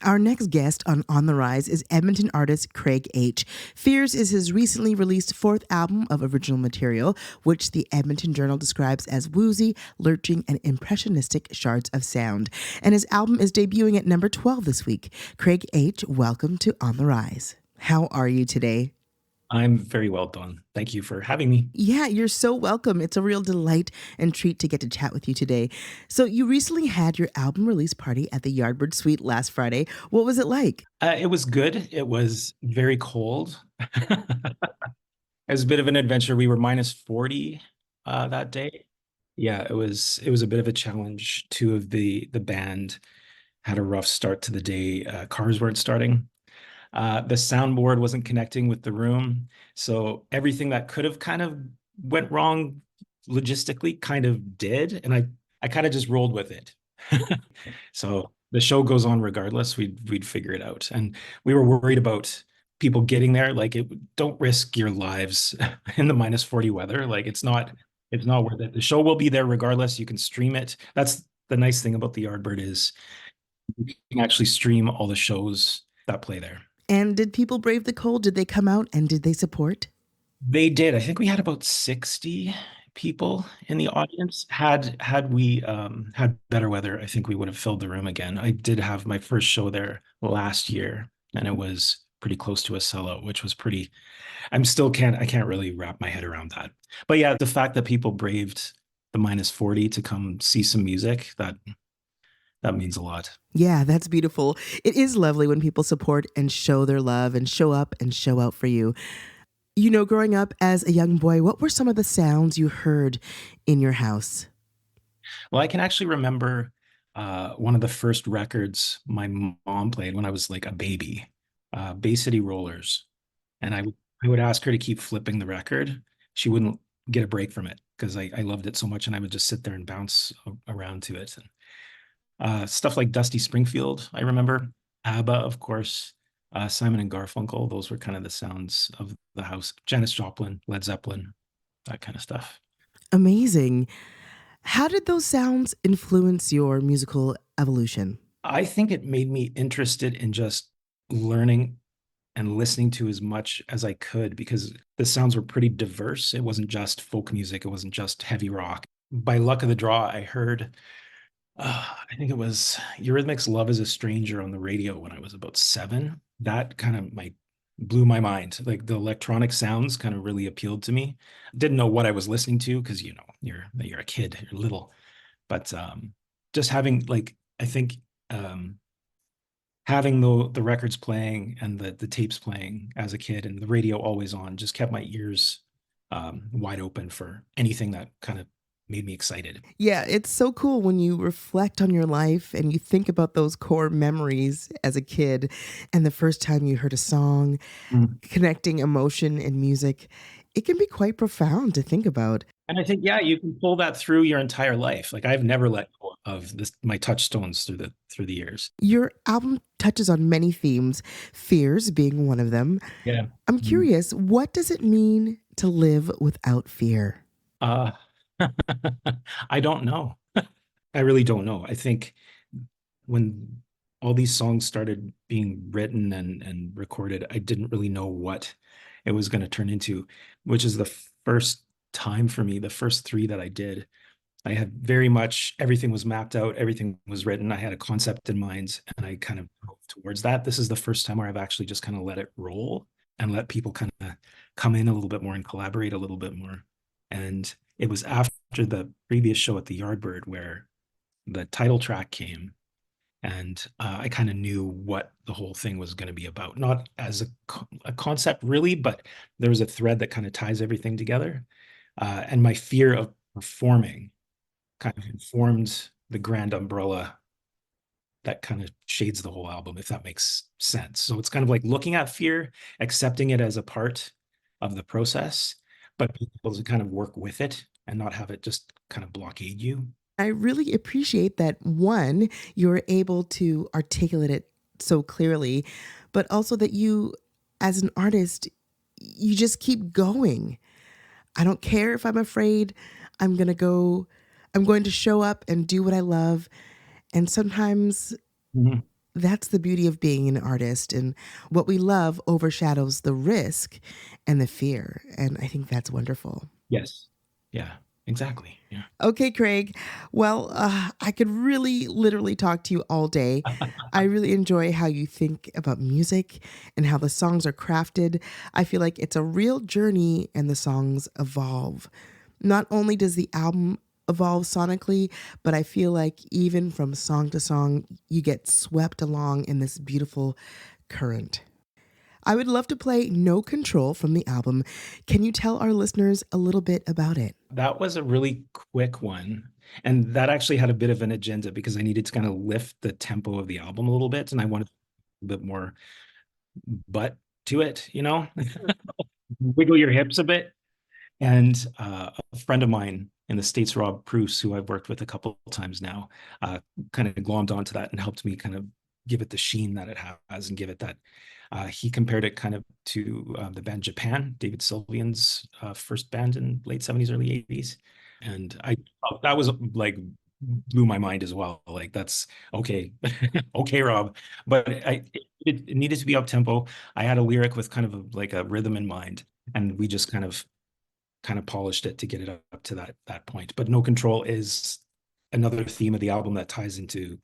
Our next guest on the Rise is Edmonton artist Craig H. Fears is his recently released fourth album of original material, which the Edmonton Journal describes as woozy, lurching, and impressionistic shards of sound. And his album is debuting at number 12 this week. Craig H., welcome to On the Rise. How are you today? I'm very well done. Thank you for having me. Yeah, you're so welcome. It's a real delight and treat to get to chat with you today. So, you recently had your album release party at the Yardbird Suite last Friday. What was it like? It was good. It was very cold. It was a bit of an adventure. We were minus 40 that day. Yeah, it was a bit of a challenge. Two of the band had a rough start to the day. Cars weren't starting. The soundboard wasn't connecting with the room. So everything that could have kind of went wrong logistically kind of did. And I kind of just rolled with it. So the show goes on regardless. We'd figure it out. And we were worried about people getting there. Like don't risk your lives in the minus 40 weather. Like it's not worth it. The show will be there regardless. You can stream it. That's the nice thing about the Yardbird is you can actually stream all the shows that play there. And did people brave the cold? Did they come out and did they support? They did. I think we had about 60 people in the audience. Had we had better weather, I think we would have filled the room again. I did have my first show there last year, and it was pretty close to a sellout, which was pretty. I can't really wrap my head around that. But yeah, the fact that people braved the minus 40 to come see some music, that means a lot. Yeah, that's beautiful. It is lovely when people support and show their love and show up and show out for you. You know, growing up as a young boy, what were some of the sounds you heard in your house? Well, I can actually remember one of the first records my mom played when I was like a baby, Bay City Rollers. And I would ask her to keep flipping the record. She wouldn't get a break from it because I loved it so much and I would just sit there and bounce around to it. And, stuff like Dusty Springfield, I remember. ABBA, of course. Simon and Garfunkel, those were kind of the sounds of the house. Janis Joplin, Led Zeppelin, that kind of stuff. Amazing. How did those sounds influence your musical evolution? I think it made me interested in just learning and listening to as much as I could because the sounds were pretty diverse. It wasn't just folk music, it wasn't just heavy rock. By luck of the draw, I heard, I think it was Eurythmics' Love is a Stranger on the radio when I was about 7. That kind of blew my mind. Like the electronic sounds kind of really appealed to me. Didn't know what I was listening to because you're a kid, you're little. But just having like I think um, having the records playing and the tapes playing as a kid and the radio always on just kept my ears wide open for anything that kind of made me excited. Yeah, it's so cool when you reflect on your life and you think about those core memories as a kid and the first time you heard a song, Mm. connecting emotion and music. It can be quite profound to think about. And I think, yeah, you can pull that through your entire life. Like I've never let go of this, my touchstones through the years. Your album touches on many themes, fears being one of them. Yeah. I'm Mm. curious, what does it mean to live without fear? Uh, I don't know. I really don't know. I think when all these songs started being written and recorded, I didn't really know what it was going to turn into, which is the first time for me, the first three that I did. I had very much everything was mapped out, everything was written. I had a concept in mind and I kind of drove towards that. This is the first time where I've actually just kind of let it roll and let people kind of come in a little bit more and collaborate a little bit more. And it was after the previous show at the Yardbird where the title track came and I kind of knew what the whole thing was going to be about. Not as a concept really, but there was a thread that kind of ties everything together. And my fear of performing kind of informed the grand umbrella that kind of shades the whole album, if that makes sense. So it's kind of like looking at fear, accepting it as a part of the process, but being able to kind of work with it and not have it just kind of blockade you. I really appreciate that one, you're able to articulate it so clearly, but also that you, as an artist, you just keep going. I don't care if I'm afraid. I'm going to go, I'm going to show up and do what I love. And sometimes Mhm. That's the beauty of being an artist, and what we love overshadows the risk and the fear. And I think that's wonderful. Yes. Yeah, exactly. Yeah. Okay, Craig. Well, I could really literally talk to you all day. I really enjoy how you think about music and how the songs are crafted. I feel like it's a real journey and the songs evolve. Not only does the album evolve sonically, but I feel like even from song to song, you get swept along in this beautiful current. I would love to play No Control from the album. Can you tell our listeners a little bit about it? That was a really quick one. And that actually had a bit of an agenda because I needed to kind of lift the tempo of the album a little bit. And I wanted a bit more butt to it, wiggle your hips a bit. And a friend of mine in the States, Rob Bruce, who I've worked with a couple of times now, kind of glommed onto that and helped me kind of give it the sheen that it has and give it that. He compared it kind of to the band Japan, David Sylvian's first band in late 70s, early 80s. And that was like blew my mind as well. Like that's okay. Okay, Rob. But it needed to be up tempo. I had a lyric with kind of like a rhythm in mind, and we just kind of polished it to get it up to that point. But No Control is another theme of the album that ties into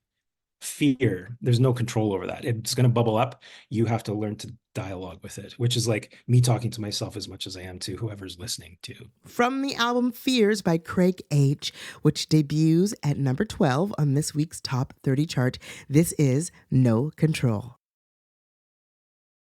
fear. There's no control over that. It's going to bubble up. You have to learn to dialogue with it, which is like me talking to myself as much as I am to whoever's listening to. From the album Fears by Craig H., which debuts at number 12 on this week's Top 30 chart, this is No Control.